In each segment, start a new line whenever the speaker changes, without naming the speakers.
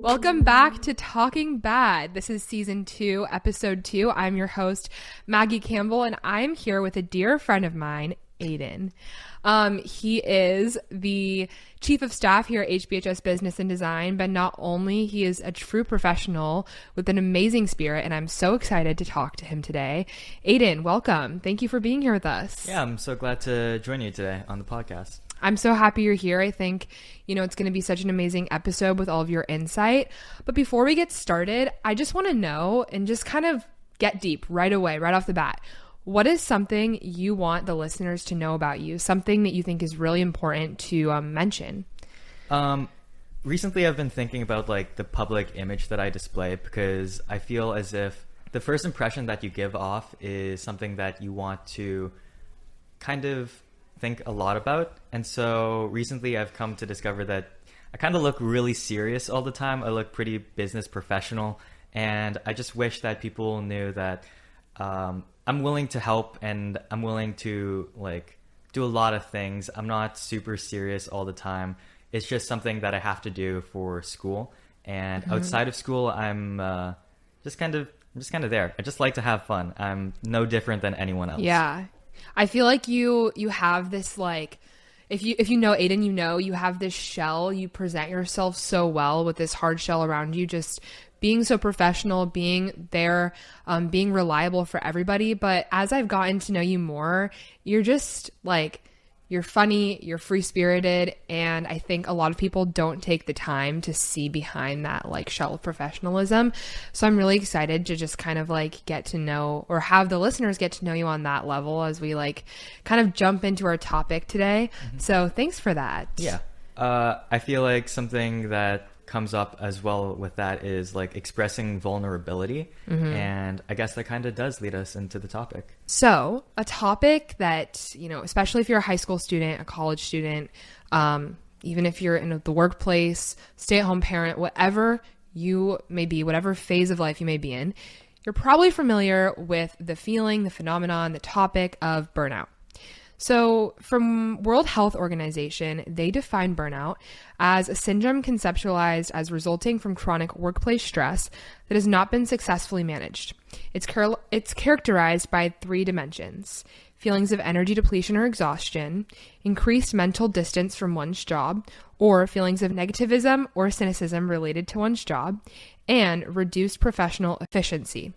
Welcome back to Talking BaD. This is season 2, episode 2. I'm your host, Maggie Campbell, and I'm here with a dear friend of mine, Aidan. He is the chief of staff here at HBHS Business and Design, but not only, he is a true professional with an amazing spirit, and I'm so excited to talk to him today. Aidan, welcome. Thank you for being here with us.
Yeah, I'm so glad to join you today on the podcast.
I'm so happy you're here. I think, it's going to be such an amazing episode with all of your insight. But before we get started, I just want to know and just kind of get deep right away, right off the bat. What is something you want the listeners to know about you? Something that you think is really important to mention?
Recently, I've been thinking about the public image that I display, because I feel as if the first impression that you give off is something that you want to kind of think a lot about. And so recently I've come to discover that I kind of look really serious all the time. I look pretty business professional, and I just wish that people knew that I'm willing to help and I'm willing to do a lot of things. I'm not super serious all the time. It's just something that I have to do for school, and outside of school I'm just kind of there. I just like to have fun. I'm no different than anyone else.
Yeah. I feel like you have this if you know Aidan, you have this shell. You present yourself so well with this hard shell around you, just being so professional, being there, being reliable for everybody. But as I've gotten to know you more, you're just you're funny, you're free-spirited, and I think a lot of people don't take the time to see behind that shell of professionalism. So I'm really excited to just kind of get to know, or have the listeners get to know you on that level as we kind of jump into our topic today. So thanks for that.
Yeah. I feel like something that comes up as well with that is expressing vulnerability, and I guess that kind of does lead us into the topic.
So a topic that, especially if you're a high school student, a college student, even if you're in the workplace, stay-at-home parent, whatever you may be, whatever phase of life you may be in, you're probably familiar with the feeling, the phenomenon, the topic of burnout. So from World Health Organization, they define burnout as a syndrome conceptualized as resulting from chronic workplace stress that has not been successfully managed. It's characterized by 3 dimensions: feelings of energy depletion or exhaustion, increased mental distance from one's job, or feelings of negativism or cynicism related to one's job, and reduced professional efficiency.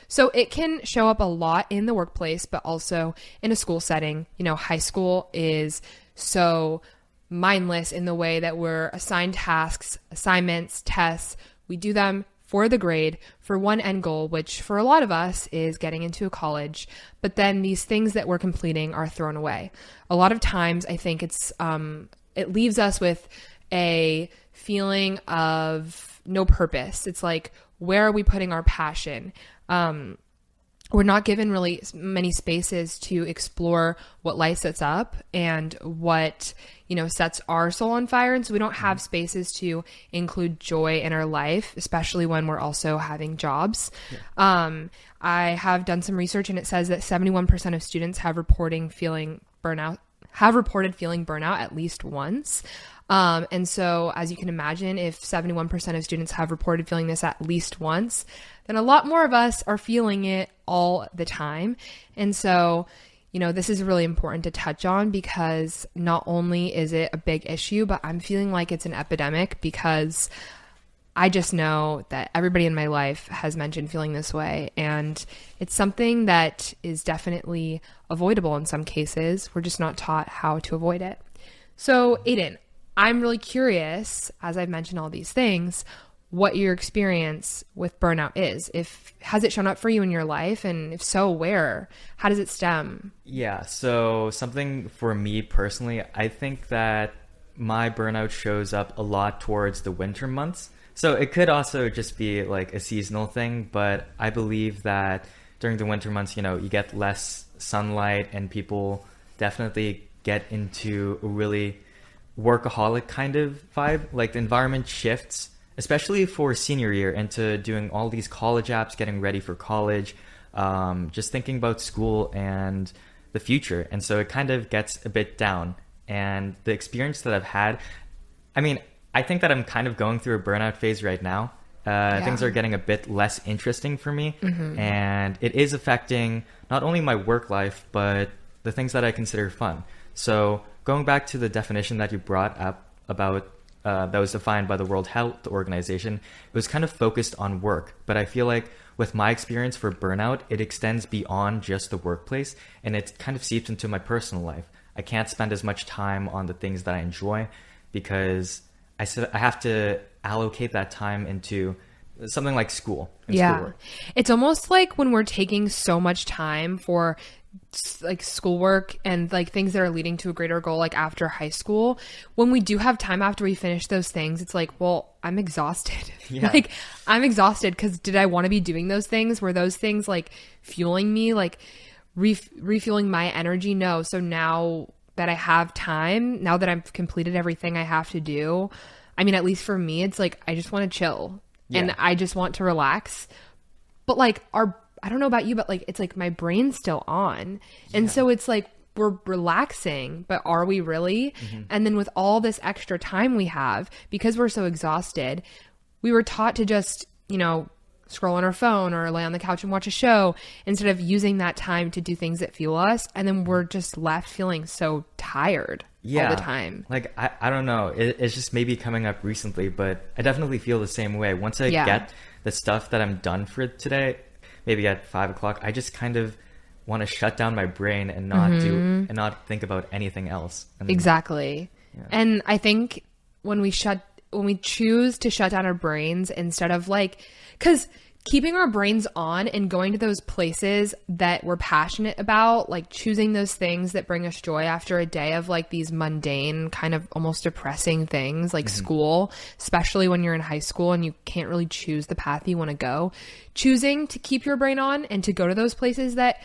So it can show up a lot in the workplace, but also in a school setting. High school is so mindless in the way that we're assigned tasks, assignments, tests. We do them for the grade, for one end goal, which for a lot of us is getting into a college. But then these things that we're completing are thrown away. A lot of times I think it leaves us with a feeling of no purpose. It's where are we putting our passion? We're not given really many spaces to explore what lights us up and what, sets our soul on fire. And so we don't have spaces to include joy in our life, especially when we're also having jobs. Yeah. I have done some research, and it says that 71% of students have reported feeling burnout at least once. And so as you can imagine, if 71% of students have reported feeling this at least once, then a lot more of us are feeling it all the time. And so, this is really important to touch on, because not only is it a big issue, but I'm feeling like it's an epidemic, because I just know that everybody in my life has mentioned feeling this way, and it's something that is definitely avoidable in some cases. We're just not taught how to avoid it. So Aidan, I'm really curious, as I've mentioned all these things, what your experience with burnout is. Has it shown up for you in your life? And if so, where? How does it stem?
Yeah, so something for me personally, I think that my burnout shows up a lot towards the winter months. So it could also just be a seasonal thing, but I believe that during the winter months, you get less sunlight, and people definitely get into a really workaholic kind of vibe. The environment shifts, especially for senior year, into doing all these college apps, getting ready for college, just thinking about school and the future. And so it kind of gets a bit down. And the experience that I've had, I think that I'm kind of going through a burnout phase right now. Things are getting a bit less interesting for me, and it is affecting not only my work life, but the things that I consider fun. So going back to the definition that you brought up about that was defined by the World Health Organization, it was kind of focused on work. But I feel like with my experience for burnout, it extends beyond just the workplace, and it kind of seeps into my personal life. I can't spend as much time on the things that I enjoy because I have to allocate that time into something like school and schoolwork.
It's almost like when we're taking so much time for like schoolwork and like things that are leading to a greater goal, like after high school, when we do have time after we finish those things, it's like, well, I'm exhausted. Like I'm exhausted because did I want to be doing those things? Were those things like fueling me, like refueling my energy? No. So now that I have time, now that I've completed everything I have to do, I mean, at least for me, it's like I just want to chill and I just want to relax. But like I don't know about you, but like it's like my brain's still on. And so it's like we're relaxing, but are we really? And then with all this extra time we have, because we're so exhausted, we were taught to just, you know, scroll on our phone or lay on the couch and watch a show instead of using that time to do things that fuel us. And then we're just left feeling so tired all the time.
Like, I don't know. It's just maybe coming up recently, but I definitely feel the same way. Once I get the stuff that I'm done for today, maybe at 5 o'clock, I just kind of want to shut down my brain and not think about anything else. And
exactly. And I think when we choose to shut down our brains instead of like, because keeping our brains on and going to those places that we're passionate about, like choosing those things that bring us joy after a day of like these mundane kind of almost depressing things like school, especially when you're in high school and you can't really choose the path you want to go, choosing to keep your brain on and to go to those places that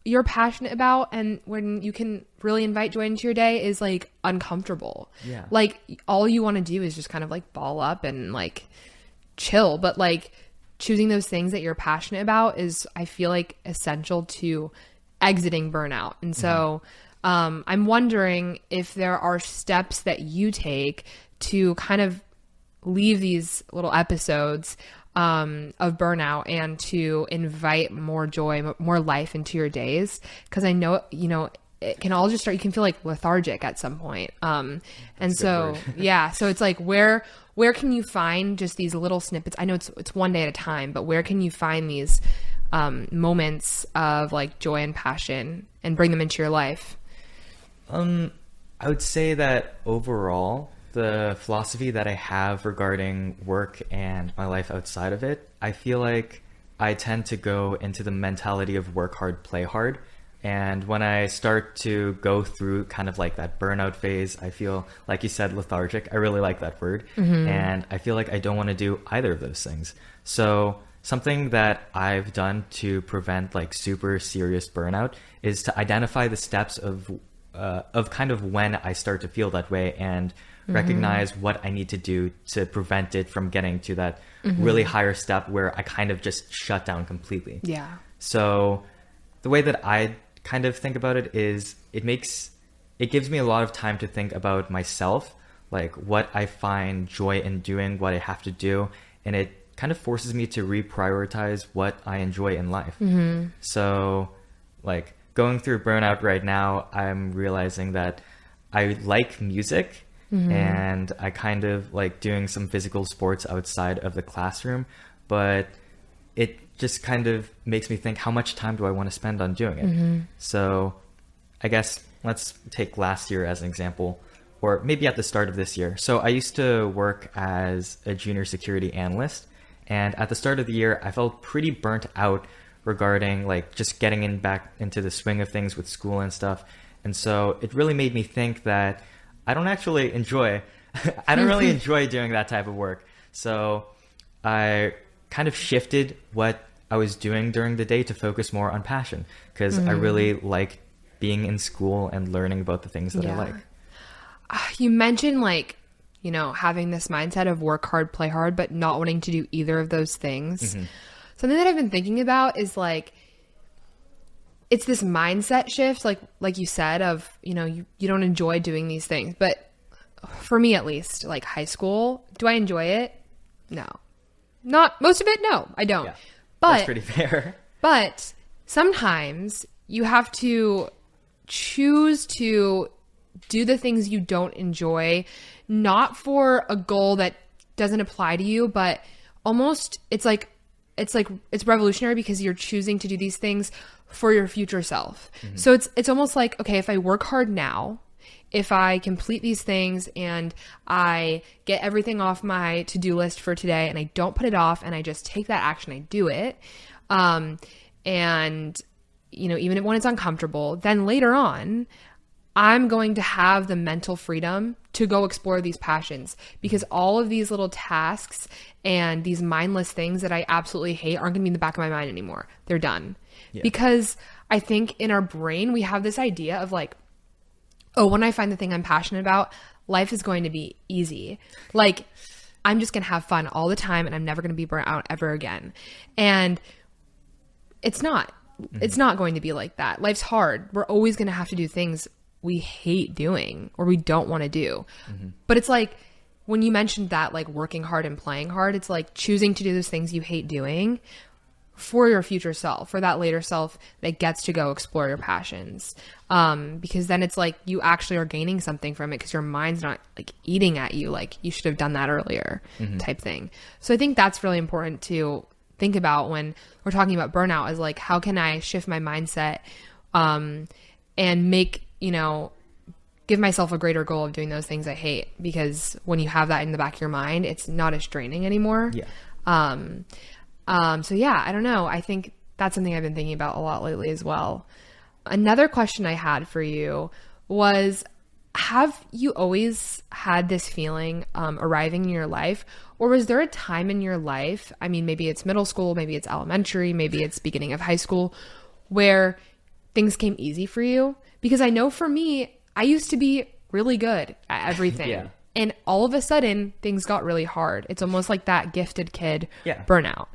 you're passionate about and when you can really invite joy into your day is like uncomfortable. Like all you want to do is just kind of like ball up and like chill, but like choosing those things that you're passionate about is, I feel like, essential to exiting burnout. And so I'm wondering if there are steps that you take to kind of leave these little episodes of burnout and to invite more joy, more life into your days. Because I know, you know, it can all just start, you can feel like lethargic at some point. And so, so it's like, where can you find just these little snippets? I know it's one day at a time, but where can you find these moments of like joy and passion and bring them into your life?
I would say that overall, the philosophy that I have regarding work and my life outside of it, I feel like I tend to go into the mentality of work hard, play hard. And when I start to go through kind of like that burnout phase, I feel, like you said, lethargic. I really like that word. And I feel like I don't want to do either of those things. So something that I've done to prevent like super serious burnout is to identify the steps of kind of when I start to feel that way and recognize what I need to do to prevent it from getting to that really higher step where I kind of just shut down completely. So the way that I kind of think about it is it gives me a lot of time to think about myself, like what I find joy in doing, what I have to do, and it kind of forces me to reprioritize what I enjoy in life. So like going through burnout right now, I'm realizing that I like music and I kind of like doing some physical sports outside of the classroom, but it just kind of makes me think, how much time do I want to spend on doing it? So I guess let's take last year as an example, or maybe at the start of this year. So I used to work as a junior security analyst. And at the start of the year, I felt pretty burnt out regarding like just getting back into the swing of things with school and stuff. And so it really made me think that I don't actually enjoy, I don't really enjoy doing that type of work. So I kind of shifted what I was doing during the day to focus more on passion because I really like being in school and learning about the things that I like.
You mentioned like, you know, having this mindset of work hard, play hard, but not wanting to do either of those things. Something that I've been thinking about is like, it's this mindset shift, like you said, of, you know, you don't enjoy doing these things, but for me at least, like high school, do I enjoy it? No. Not most of it. No, I don't.
Yeah,
but
that's pretty fair.
But sometimes you have to choose to do the things you don't enjoy, not for a goal that doesn't apply to you, but almost it's revolutionary because you're choosing to do these things for your future self. Mm-hmm. So it's almost like, okay, if I work hard now, if I complete these things and I get everything off my to-do list for today and I don't put it off and I just take that action, I do it. And, you know, even when it's uncomfortable, then later on, I'm going to have the mental freedom to go explore these passions, because all of these little tasks and these mindless things that I absolutely hate aren't going to be in the back of my mind anymore. They're done. Yeah. Because I think in our brain, we have this idea of like, oh, when I find the thing I'm passionate about, life is going to be easy. Like, I'm just going to have fun all the time and I'm never going to be burnt out ever again. And it's not. Mm-hmm. It's not going to be like that. Life's hard. We're always going to have to do things we hate doing or we don't want to do. Mm-hmm. But it's like, when you mentioned that, like working hard and playing hard, it's like choosing to do those things you hate doing for your future self, for that later self that gets to go explore your passions. Because then it's like you actually are gaining something from it because your mind's not like eating at you like you should have done that earlier, mm-hmm. type thing. So I think that's really important to think about when we're talking about burnout, is like, how can I shift my mindset and make, you know, give myself a greater goal of doing those things I hate, because when you have that in the back of your mind, it's not as draining anymore. Yeah. So yeah, I don't know. I think that's something I've been thinking about a lot lately as well. Another question I had for you was, have you always had this feeling arriving in your life, or was there a time in your life, I mean, maybe it's middle school, maybe it's elementary, maybe it's beginning of high school, where things came easy for you? Because I know for me, I used to be really good at everything. Yeah. And all of a sudden, things got really hard. It's almost like that gifted kid burnout.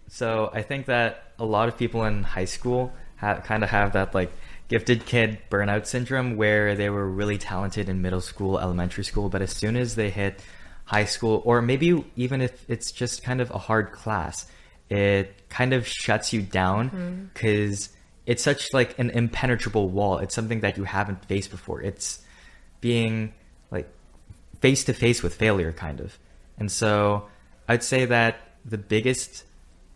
So I think that a lot of people in high school kind of have that like gifted kid burnout syndrome, where they were really talented in middle school, elementary school, but as soon as they hit high school, or maybe even if it's just kind of a hard class, it kind of shuts you down, because it's such like an impenetrable wall. It's something that you haven't faced before. It's being like face to face with failure, kind of. And so I'd say that the biggest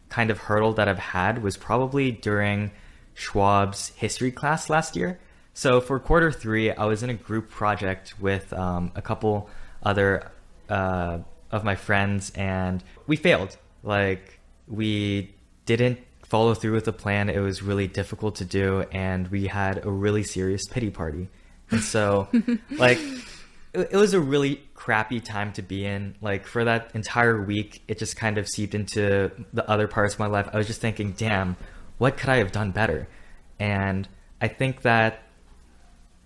kind of hurdle that I've had was probably during Schwab's history class last year. So for quarter 3, I was in a group project with a couple other of my friends, and we failed. Like, we didn't follow through with the plan. It was really difficult to do, and we had a really serious pity party. And so like it was a really crappy time to be in. Like, for that entire week, it just kind of seeped into the other parts of my life. I was just thinking, damn, what could I have done better? And I think that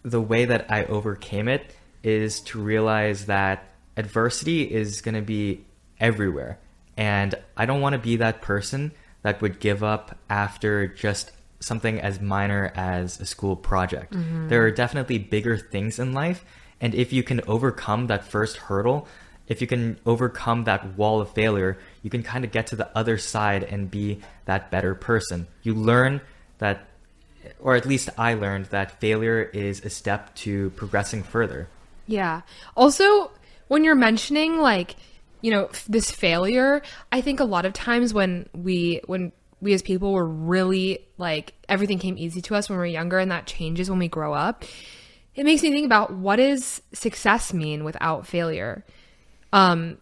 the way that I overcame it is to realize that adversity is going to be everywhere. And I don't want to be that person that would give up after just something as minor as a school project. Mm-hmm. There are definitely bigger things in life. And if you can overcome that first hurdle, if you can overcome that wall of failure, you can kind of get to the other side and be that better person. You learn that, or at least I learned, that failure is a step to progressing further.
Yeah. Also, when you're mentioning like, you know, this failure, I think a lot of times when we as people were really like, everything came easy to us when we were younger, and that changes when we grow up. It makes me think about, what does success mean without failure?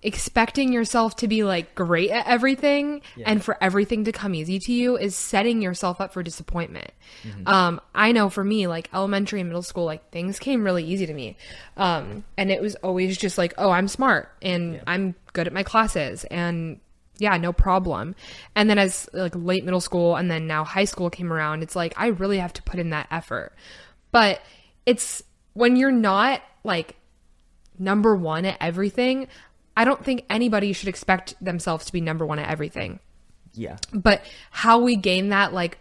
Expecting yourself to be like great at everything and for everything to come easy to you is setting yourself up for disappointment. Mm-hmm. I know for me, like elementary and middle school, like things came really easy to me. And it was always just like, oh, I'm smart and I'm good at my classes, and yeah, no problem. And then as like late middle school and then now high school came around, it's like, I really have to put in that effort. But it's when you're not like number one at everything, I don't think anybody should expect themselves to be number one at everything.
Yeah.
But how we gain that like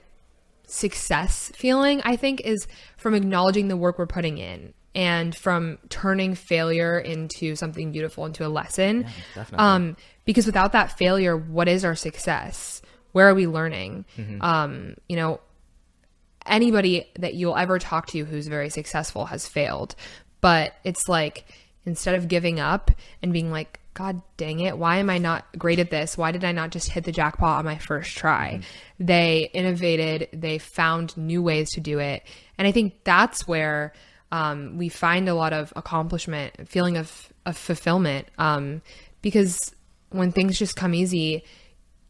success feeling, I think, is from acknowledging the work we're putting in. and from turning failure into something beautiful, into a lesson.
Yeah, definitely.
Because without that failure, what is our success? Where are we learning? You know, anybody that you'll ever talk to who's very successful has failed. But it's like, instead of giving up and being like, God dang it, why am I not great at this? Why did I not just hit the jackpot on my first try? They innovated, they found new ways to do it. And I think that's where we find a lot of accomplishment, feeling of fulfillment. Because when things just come easy,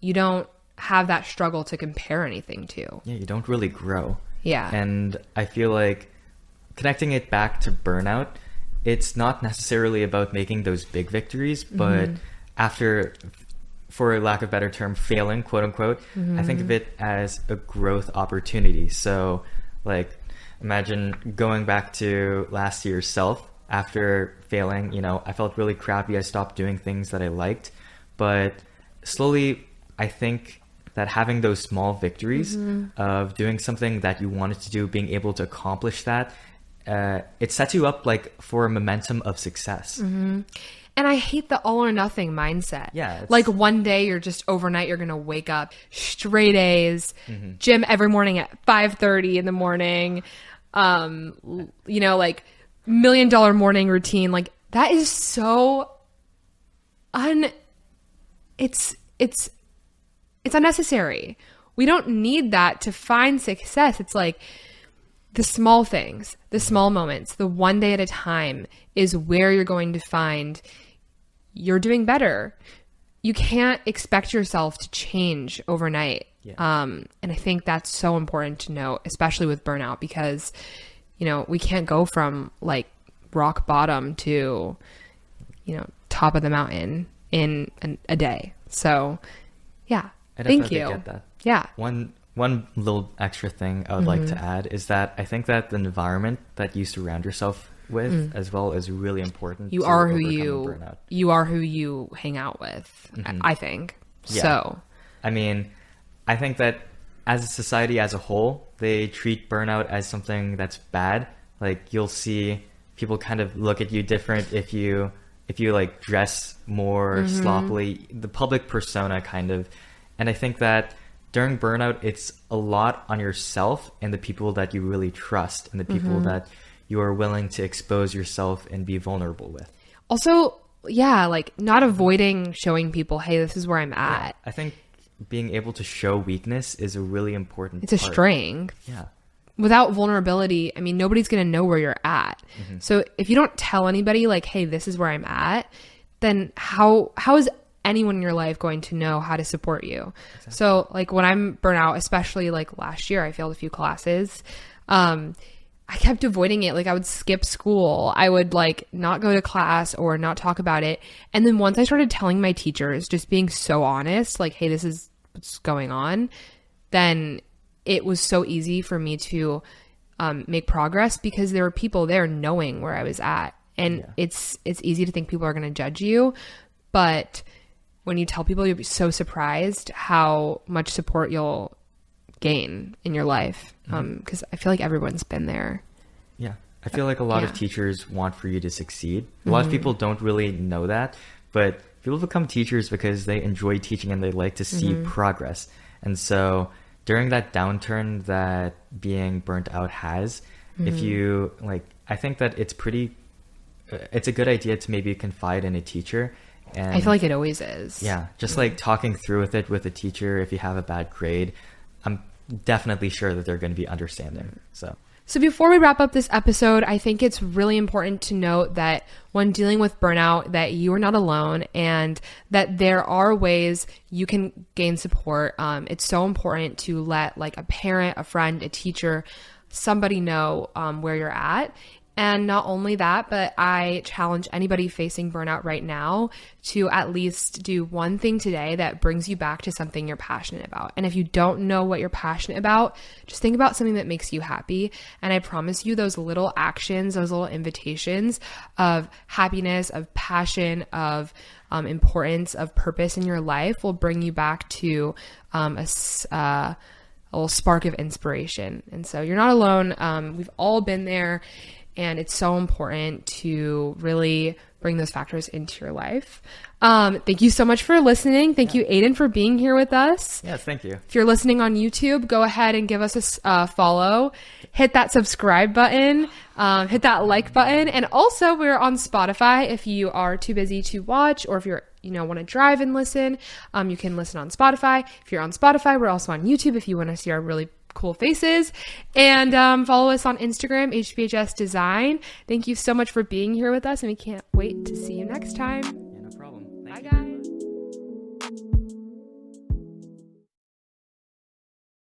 you don't have that struggle to compare anything to.
Yeah, you don't really grow.
Yeah.
And I feel like connecting it back to burnout, it's not necessarily about making those big victories, but after, for lack of a better term, failing, quote unquote, I think of it as a growth opportunity. So like, imagine going back to last year's self after failing, you know, I felt really crappy. I stopped doing things that I liked, but slowly I think that having those small victories of doing something that you wanted to do, being able to accomplish that, it sets you up like for a momentum of success.
And I hate the all or nothing mindset.
Yeah.
Like one day you're just overnight, you're going to wake up straight A's, gym every morning at 5:30 in the morning. You know, like $1 million morning routine. Like that is so it's unnecessary. We don't need that to find success. It's like, the small things, the small moments, the one day at a time is where you're going to find you're doing better. You can't expect yourself to change overnight.
Yeah.
And I think that's so important to know, especially with burnout, because, you know, we can't go from like rock bottom to, you know, top of the mountain in a day. So yeah,
I
thank
definitely
you.
get that.
Yeah.
One little extra thing I would like to add is that I think that the environment that you surround yourself with as well is really important.
You
to
are who
overcome burnout.
you are who you hang out with. I think.
Yeah.
So,
I mean, I think that as a society as a whole, they treat burnout as something that's bad. Like you'll see people kind of look at you different if you like dress more sloppily, the public persona kind of. And I think that during burnout, it's a lot on yourself and the people that you really trust and the people that you are willing to expose yourself and be vulnerable with.
also, yeah, like not avoiding showing people, hey, this is where I'm at.
I think being able to show weakness is a really important
It's a
part.
strength.
Yeah.
Without vulnerability, I mean, nobody's going to know where you're at. So if you don't tell anybody like, hey, this is where I'm at, then how is anyone in your life going to know how to support you? Exactly. So like when I'm burnt out, especially like last year, I failed a few classes. I kept avoiding it. Like I would skip school. I would like not go to class or not talk about it. And then once I started telling my teachers, just being so honest, like, hey, this is what's going on, then it was so easy for me to make progress because there were people there knowing where I was at. And it's easy to think people are going to judge you. But when you tell people, you'll be so surprised how much support you'll gain in your life. Because I feel like everyone's been there.
Yeah. I feel like a lot of teachers want for you to succeed. A lot of people don't really know that, but people become teachers because they enjoy teaching and they like to see progress. And so during that downturn that being burnt out has, if you like, I think that it's a good idea to maybe confide in a teacher. And
I feel like it always is.
Yeah. Just like talking through with it with a teacher, if you have a bad grade, I'm definitely sure that they're going to be understanding. So
before we wrap up this episode, I think it's really important to note that when dealing with burnout, that you are not alone and that there are ways you can gain support. It's so important to let like a parent, a friend, a teacher, somebody know where you're at. And not only that, but I challenge anybody facing burnout right now to at least do one thing today that brings you back to something you're passionate about. And if you don't know what you're passionate about, just think about something that makes you happy. And I promise you those little actions, those little invitations of happiness, of passion, of importance, of purpose in your life will bring you back to a little spark of inspiration. And so you're not alone. We've all been there. And it's so important to really bring those factors into your life. Thank you so much for listening. Thank you, Aidan, for being here with us.
Yes, thank you.
If you're listening on YouTube, go ahead and give us a follow. Hit that subscribe button. Hit that like button. And also, we're on Spotify. If you are too busy to watch, or if you're want to drive and listen, you can listen on Spotify. If you're on Spotify, we're also on YouTube if you want to see our really cool faces. And follow us on Instagram, HBHS Design. Thank you so much for being here with us, and we can't wait to see you next time.
Yeah, no problem. Thank
Bye,
you.
guys.